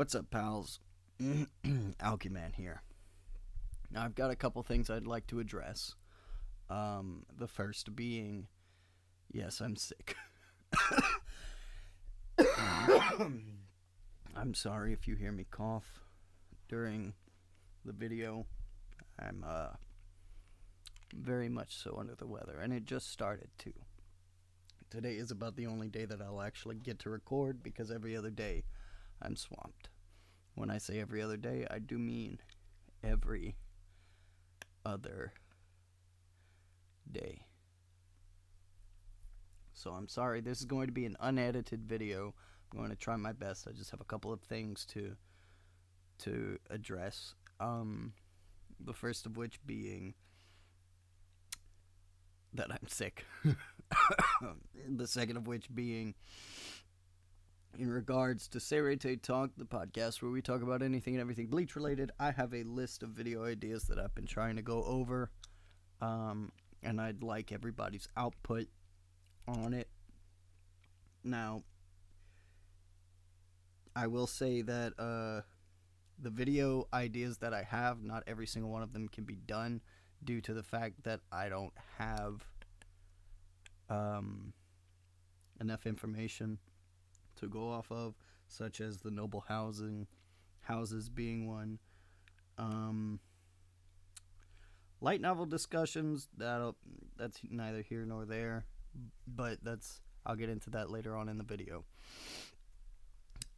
What's up, pals? Alchemy here. Now, I've got a couple things I'd like to address. The first being, yes, I'm sick. I'm sorry if you hear me cough during the video. I'm very much so under the weather, and it just started too. Today is about the only day that I'll actually get to record, because every other day I'm swamped. When I say every other day, I do mean every other day. So I'm sorry, this is going to be an unedited video. I'm going to try my best. I just have a couple of things to address. The first of which being that I'm sick. The second of which being in regards to Untitled Talk, the podcast where we talk about anything and everything Bleach related. I have a list of video ideas that I've been trying to go over, and I'd like everybody's output on it. Now, I will say that the video ideas that I have, not every single one of them can be done due to the fact that I don't have enough information to go off of, such as the noble houses being one. Light novel discussions, that's neither here nor there, but I'll get into that later on in the video.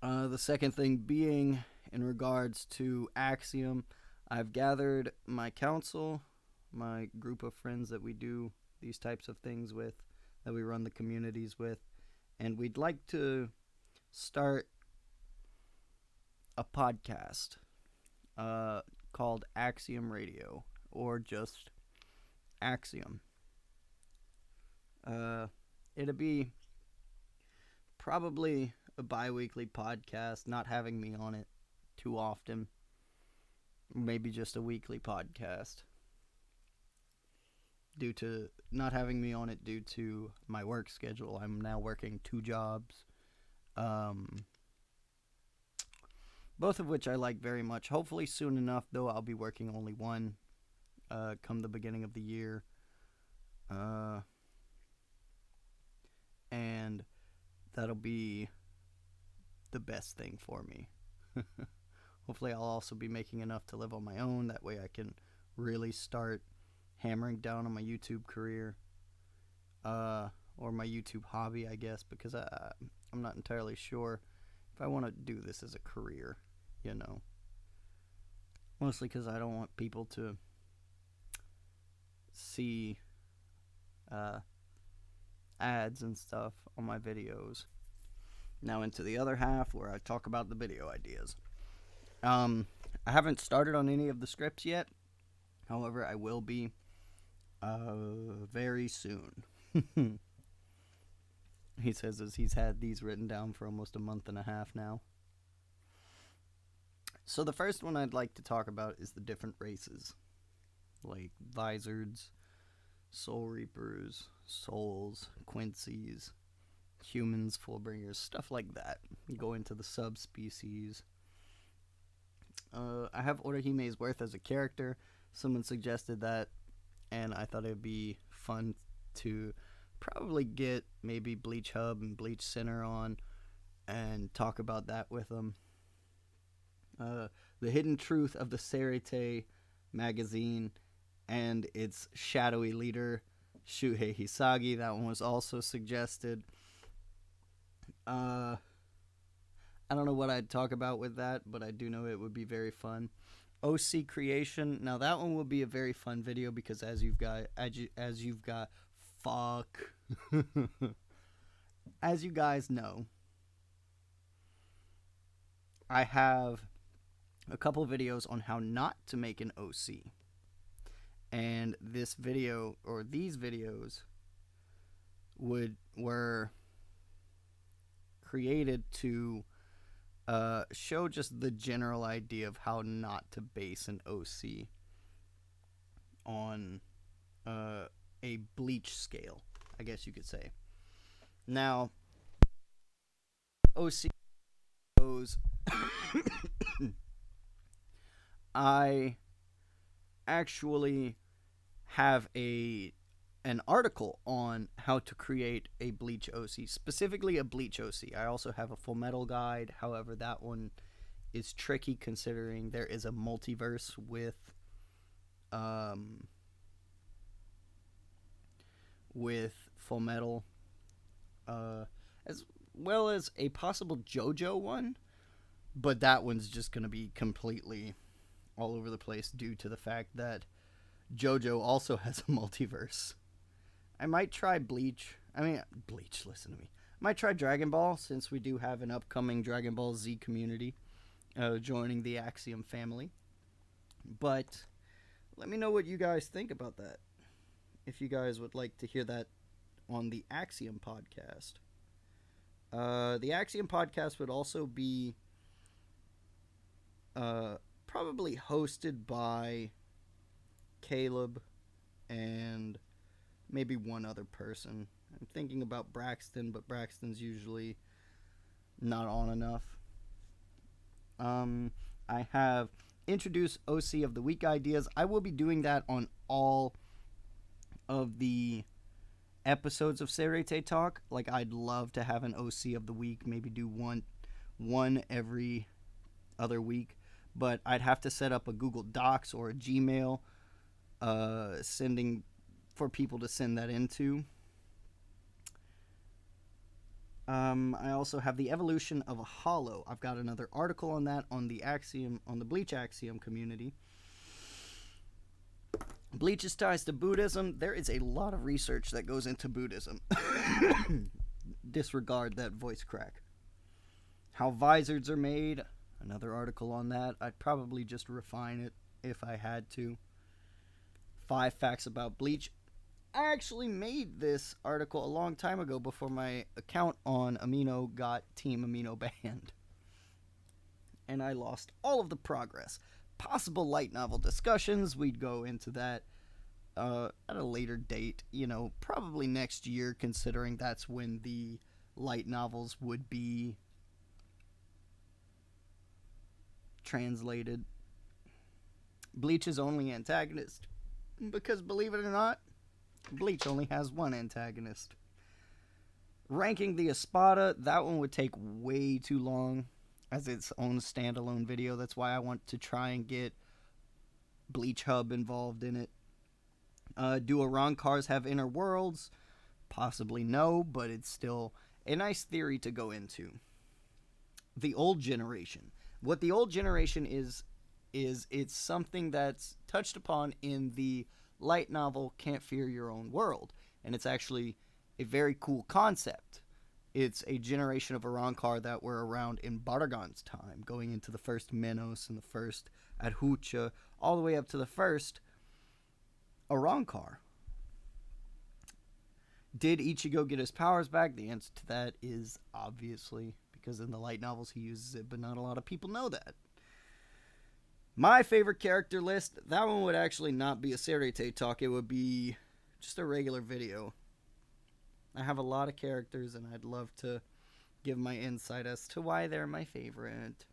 The second thing being in regards to Axiom, I've gathered my council, my group of friends that we do these types of things with, that we run the communities with, and we'd like to start a podcast called Axiom Radio, or just Axiom. It'll be probably a bi-weekly podcast, not having me on it too often. Maybe just a weekly podcast. Due to not having me on it due to my work schedule. I'm now working 2 jobs. Both of which I like very much. Hopefully soon enough, though, I'll be working only one come the beginning of the year. And that'll be the best thing for me. Hopefully I'll also be making enough to live on my own. That way I can really start hammering down on my YouTube career. Or my YouTube hobby, I guess, because I'm not entirely sure if I want to do this as a career, you know. Mostly because I don't want people to see ads and stuff on my videos. Now into the other half where I talk about the video ideas. I haven't started on any of the scripts yet. However, I will be very soon. He says as he's had these written down for almost a month and a half now. So the first one I'd like to talk about is the different races. Like Vizards, Soul Reapers, Souls, Quincy's, humans, Fullbringers, stuff like that. Go into the subspecies. I have Orihime's Worth as a character. Someone suggested that, and I thought it would be fun to probably get maybe Bleach Hub and Bleach Center on and talk about that with them. The hidden truth of the Serite magazine and its shadowy leader, Shuhei Hisagi. That one was also suggested. I don't know what I'd talk about with that, but I do know it would be very fun. OC creation. Now that one will be a very fun video because as you've got as you guys know, I have a couple videos on how not to make an OC. And this video, or these videos, were created to show just the general idea of how not to base an OC on a Bleach scale, I guess you could say. Now, OC goes I actually have an article on how to create a Bleach OC, specifically a Bleach OC. I also have a Full Metal guide. However, that one is tricky considering there is a multiverse with Full Metal, as well as a possible JoJo one, but that one's just going to be completely all over the place due to the fact that JoJo also has a multiverse. I might try Bleach. Listen to me. I might try Dragon Ball, since we do have an upcoming Dragon Ball Z community joining the Axiom family. But let me know what you guys think about that, if you guys would like to hear that on the Axiom podcast. The Axiom podcast would also be probably hosted by Caleb and maybe one other person. I'm thinking about Braxton, but Braxton's usually not on enough. I have introduced OC of the Week ideas. I will be doing that on all of the episodes of Serete Talk. Like, I'd love to have an OC of the week, maybe do one every other week, but I'd have to set up a Google Docs or a Gmail sending for people to send that into. I also have the evolution of a hollow. I've got another article on that on the Axiom, on the Bleach Axiom community. Bleach's ties to Buddhism. There is a lot of research that goes into Buddhism. Disregard that voice crack. How visors are made. Another article on that. I'd probably just refine it if I had to. 5 facts about Bleach. I actually made this article a long time ago before my account on Amino got Team Amino banned. And I lost all of the progress. Possible light novel discussions, we'd go into that at a later date. You know, probably next year, considering that's when the light novels would be translated. Bleach's only antagonist. Because, believe it or not, Bleach only has one antagonist. Ranking the Espada, that one would take way too long as its own standalone video. That's why I want to try and get Bleach Hub involved in it. Do Arancars have inner worlds? Possibly no, but it's still a nice theory to go into. The old generation. What the old generation is it's something that's touched upon in the light novel Can't Fear Your Own World, and it's actually a very cool concept. It's a generation of Arankar that were around in Baragon's time, going into the first Menos and the first Adhucha, all the way up to the first Arankar. Did Ichigo get his powers back? The answer to that is obviously, because in the light novels he uses it, but not a lot of people know that. My favorite character list, that one would actually not be a Serete talk, it would be just a regular video. I have a lot of characters and I'd love to give my insight as to why they're my favorite.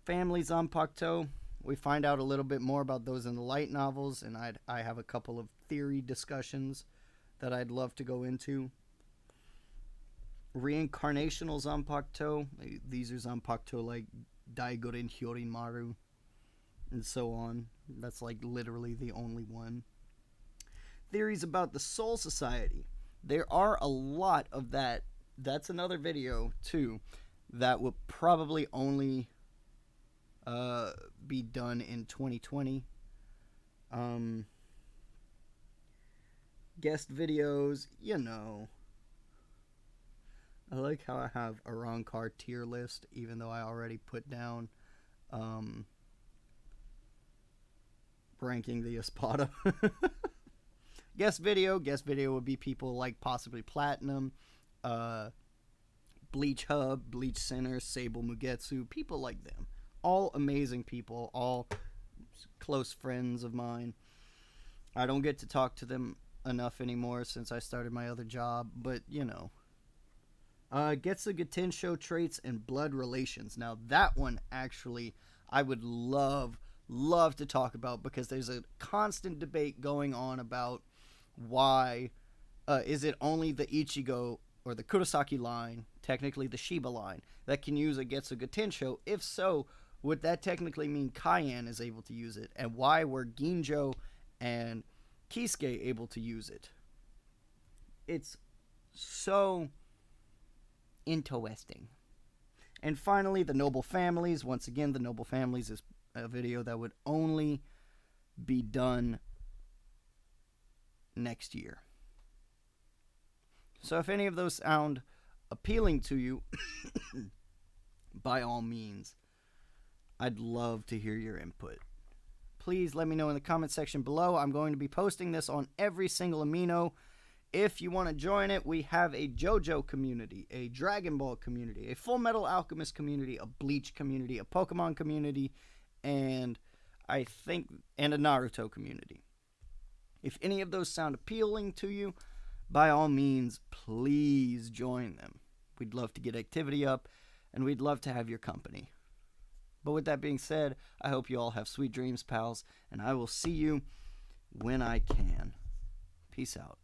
Family Zanpakuto, we find out a little bit more about those in the light novels, and I have a couple of theory discussions that I'd love to go into. Reincarnational Zanpakuto, these are Zanpakuto like Daigorin Hyorin Maru, and so on. That's like literally the only one. Theories about the Soul Society. There are a lot of that. That's another video too that will probably only be done in 2020. Guest videos, you know. I like how I have a Rankar tier list, even though I already put down ranking the Espada. Guest video would be people like possibly Platinum, Bleach Hub, Bleach Center, Sable Mugetsu, people like them. All amazing people, all close friends of mine. I don't get to talk to them enough anymore since I started my other job, but you know, Getsu Gitensho traits and blood relations. Now that one actually I would love to talk about, because there's a constant debate going on about why is it only the Ichigo or the Kurosaki line, technically the Shiba line, that can use a Getsu Gitensho? If so, would that technically mean Cayenne is able to use it? And why were Ginjo and Kisuke able to use it? It's so interesting. And finally, the Noble Families. Once again, the Noble Families is a video that would only be done next year. So if any of those sound appealing to you, by all means, I'd love to hear your input. Please let me know in the comment section below. I'm going to be posting this on every single amino. If you want to join it, we have a JoJo community, a Dragon Ball community, a Full Metal Alchemist community, a Bleach community, a Pokemon community, and a Naruto community. If any of those sound appealing to you, by all means, please join them. We'd love to get activity up, and we'd love to have your company. But with that being said, I hope you all have sweet dreams, pals, and I will see you when I can. Peace out.